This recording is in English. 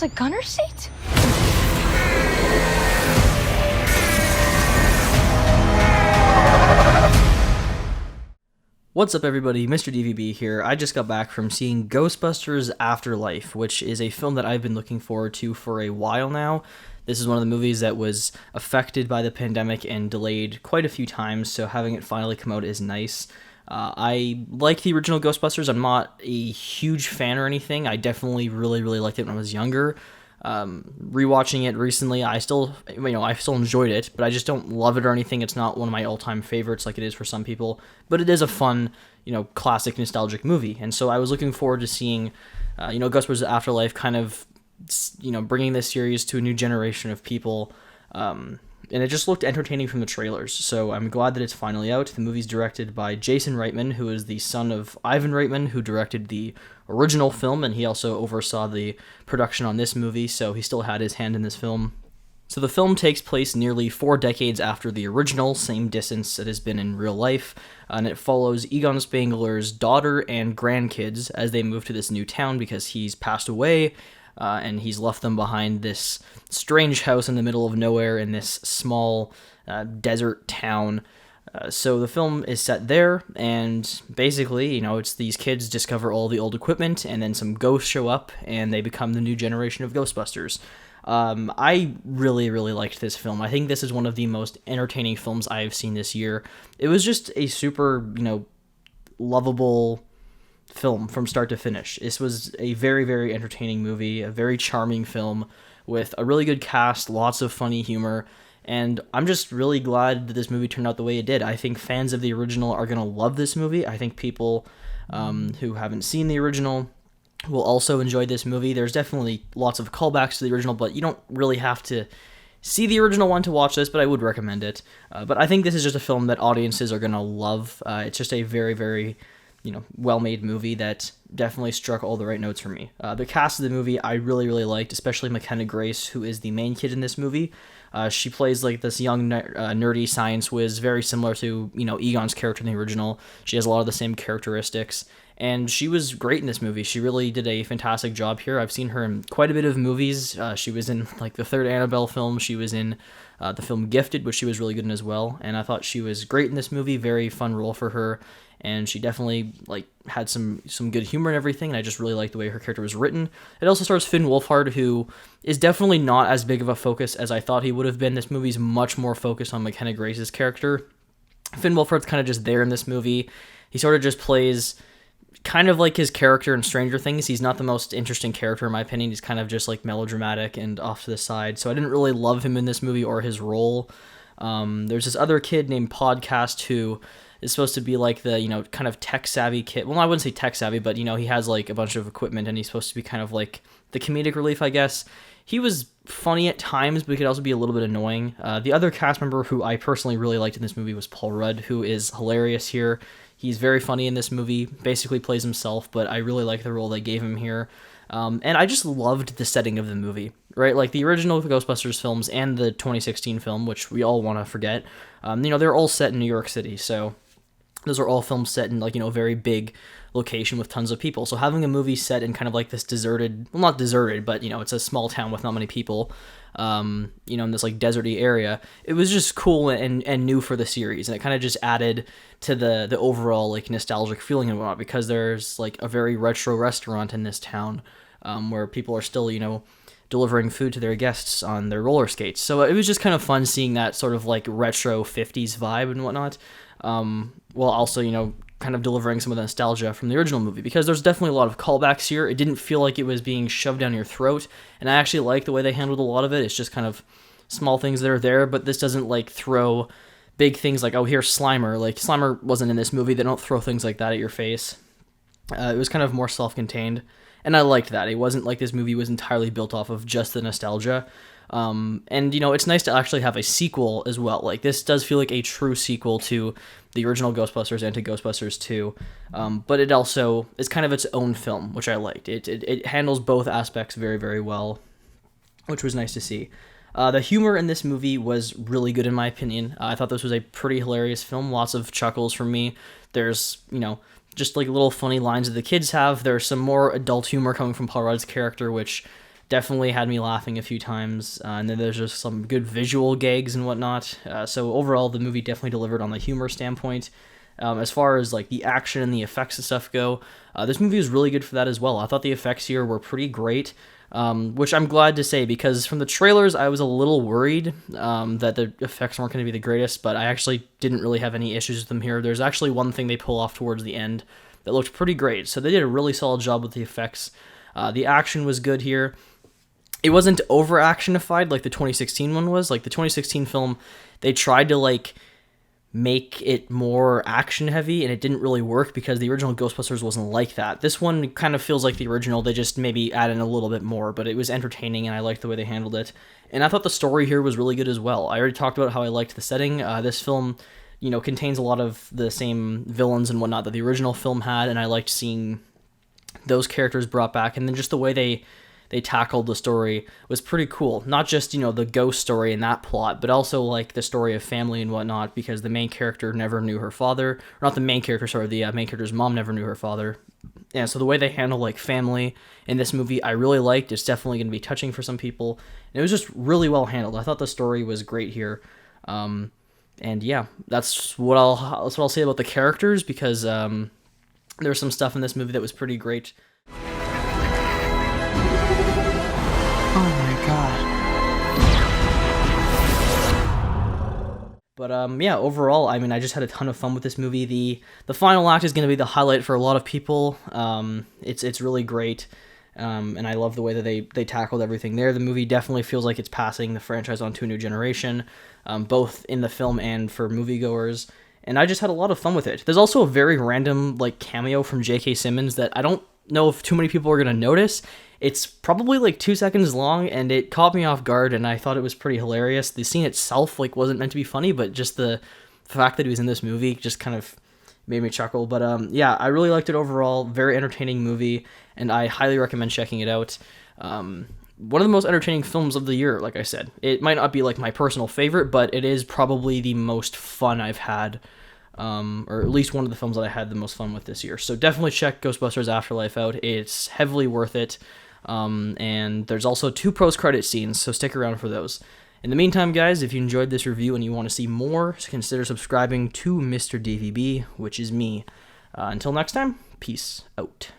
a gunner seat? What's up, everybody? Mr. DVB here. I just got back from seeing Ghostbusters Afterlife, which is a film that I've been looking forward to for a while now. This is one of the movies that was affected by the pandemic and delayed quite a few times, so having it finally come out is nice. I like the original Ghostbusters. I'm not a huge fan or anything. I definitely really liked it when I was younger. Rewatching it recently, I still enjoyed it, but I just don't love it or anything. It's not one of my all-time favorites like it is for some people, but it is a fun, classic nostalgic movie. And so I was looking forward to seeing, Ghostbusters Afterlife kind of, bringing this series to a new generation of people. And it just looked entertaining from the trailers, so I'm glad that it's finally out. The movie's directed by Jason Reitman, who is the son of Ivan Reitman, who directed the original film, and he also oversaw the production on this movie, so he still had his hand in this film. So the film takes place nearly 4 decades after the original, same distance it has been in real life, and it follows Egon Spengler's daughter and grandkids as they move to this new town because he's passed away, and he's left them behind this strange house in the middle of nowhere in this small desert town. So the film is set there, and basically, it's these kids discover all the old equipment, and then some ghosts show up, and they become the new generation of Ghostbusters. I really liked this film. I think this is one of the most entertaining films I've seen this year. It was just a super, lovable film from start to finish. This was a very entertaining movie, a very charming film with a really good cast, lots of funny humor, and I'm just really glad that this movie turned out the way it did. I think fans of the original are going to love this movie. I think people who haven't seen the original will also enjoy this movie. There's definitely lots of callbacks to the original, but you don't really have to see the original one to watch this, but I would recommend it. But I think this is just a film that audiences are going to love. It's just a very well-made movie that definitely struck all the right notes for me. The cast of the movie I really liked, especially McKenna Grace, who is the main kid in this movie. She plays like this young nerdy science whiz, very similar to Egon's character in the original. She has a lot of the same characteristics, and she was great in this movie. She really did a fantastic job here. I've seen her in quite a bit of movies. She was in like the third Annabelle film. She was in the film Gifted, which she was really good in as well. And I thought she was great in this movie. Very fun role for her. And she definitely had some good humor and everything, and I just really liked the way her character was written. It also stars Finn Wolfhard, who is definitely not as big of a focus as I thought he would have been. This movie's much more focused on McKenna Grace's character. Finn Wolfhard's kind of just there in this movie. He sort of just plays kind of like his character in Stranger Things. He's not the most interesting character in my opinion. He's kind of just like melodramatic and off to the side, so I didn't really love him in this movie or his role. There's this other kid named Podcast who is supposed to be like the, kind of tech-savvy kid. Well, I wouldn't say tech-savvy, but, he has like a bunch of equipment, and he's supposed to be kind of like the comedic relief, I guess. He was funny at times, but he could also be a little bit annoying. The other cast member who I personally really liked in this movie was Paul Rudd, who is hilarious here. He's very funny in this movie, basically plays himself, but I really like the role they gave him here. And I just loved the setting of the movie, right? Like the original Ghostbusters films and the 2016 film, which we all want to forget, they're all set in New York City, so those are all films set in a very big location with tons of people. So having a movie set in kind of like this deserted, well, not deserted, but it's a small town with not many people, in this like deserty area, it was just cool and new for the series, and it kind of just added to the overall like nostalgic feeling and whatnot, because there's like a very retro restaurant in this town, where people are still delivering food to their guests on their roller skates. So it was just kind of fun seeing that sort of like retro 50s vibe and whatnot, while also, kind of delivering some of the nostalgia from the original movie, because there's definitely a lot of callbacks here. It didn't feel like it was being shoved down your throat, and I actually like the way they handled a lot of it. It's just kind of small things that are there, but this doesn't like throw big things like, oh, here's Slimer. Like, Slimer wasn't in this movie. They don't throw things like that at your face. It was kind of more self-contained, and I liked that. It wasn't like this movie was entirely built off of just the nostalgia. And it's nice to actually have a sequel as well. Like, this does feel like a true sequel to the original Ghostbusters and to Ghostbusters 2, but it also is kind of its own film, which I liked. It handles both aspects very well, which was nice to see. The humor in this movie was really good in my opinion. I thought this was a pretty hilarious film, lots of chuckles from me. There's, just like little funny lines that the kids have. There's some more adult humor coming from Paul Rudd's character, which definitely had me laughing a few times. And then there's just some good visual gags and whatnot. So overall, the movie definitely delivered on the humor standpoint. As far as like the action and the effects and stuff go, this movie was really good for that as well. I thought the effects here were pretty great, which I'm glad to say, because from the trailers I was a little worried that the effects weren't going to be the greatest, but I actually didn't really have any issues with them here. There's actually one thing they pull off towards the end that looked pretty great, so they did a really solid job with the effects. The action was good here. It wasn't over actionified like the 2016 one was. Like the 2016 film, they tried to like make it more action heavy, and it didn't really work because the original Ghostbusters wasn't like that. This one kind of feels like the original. They just maybe add in a little bit more, but it was entertaining and I liked the way they handled it. And I thought the story here was really good as well. I already talked about how I liked the setting. This film, contains a lot of the same villains and whatnot that the original film had, and I liked seeing those characters brought back, and then just the way they tackled the story was pretty cool. Not just, the ghost story and that plot, but also like the story of family and whatnot, because the main character never knew her father. Or not the main character, sorry, the main character's mom never knew her father. Yeah, so the way they handle like family in this movie, I really liked. It's definitely going to be touching for some people. And it was just really well handled. I thought the story was great here. And yeah, that's what I'll say about the characters, because there's some stuff in this movie that was pretty great. Oh my god. But yeah, overall, I mean, I just had a ton of fun with this movie. The final act is going to be the highlight for a lot of people. It's really great, and I love the way that they tackled everything there. The movie definitely feels like it's passing the franchise on to a new generation, both in the film and for moviegoers. And I just had a lot of fun with it. There's also a very random like cameo from J.K. Simmons that I don't know if too many people are going to notice. It's probably like 2 seconds long, and it caught me off guard, and I thought it was pretty hilarious. The scene itself like wasn't meant to be funny, but just the fact that he was in this movie just kind of made me chuckle. But yeah, I really liked it overall. Very entertaining movie, and I highly recommend checking it out. One of the most entertaining films of the year, like I said. It might not be like my personal favorite, but it is probably the most fun I've had, or at least one of the films that I had the most fun with this year. So definitely check Ghostbusters Afterlife out. It's heavily worth it. And there's also 2 post-credit scenes, so stick around for those. In the meantime, guys, if you enjoyed this review and you want to see more, consider subscribing to Mr. DVB, which is me. Until next time, peace out.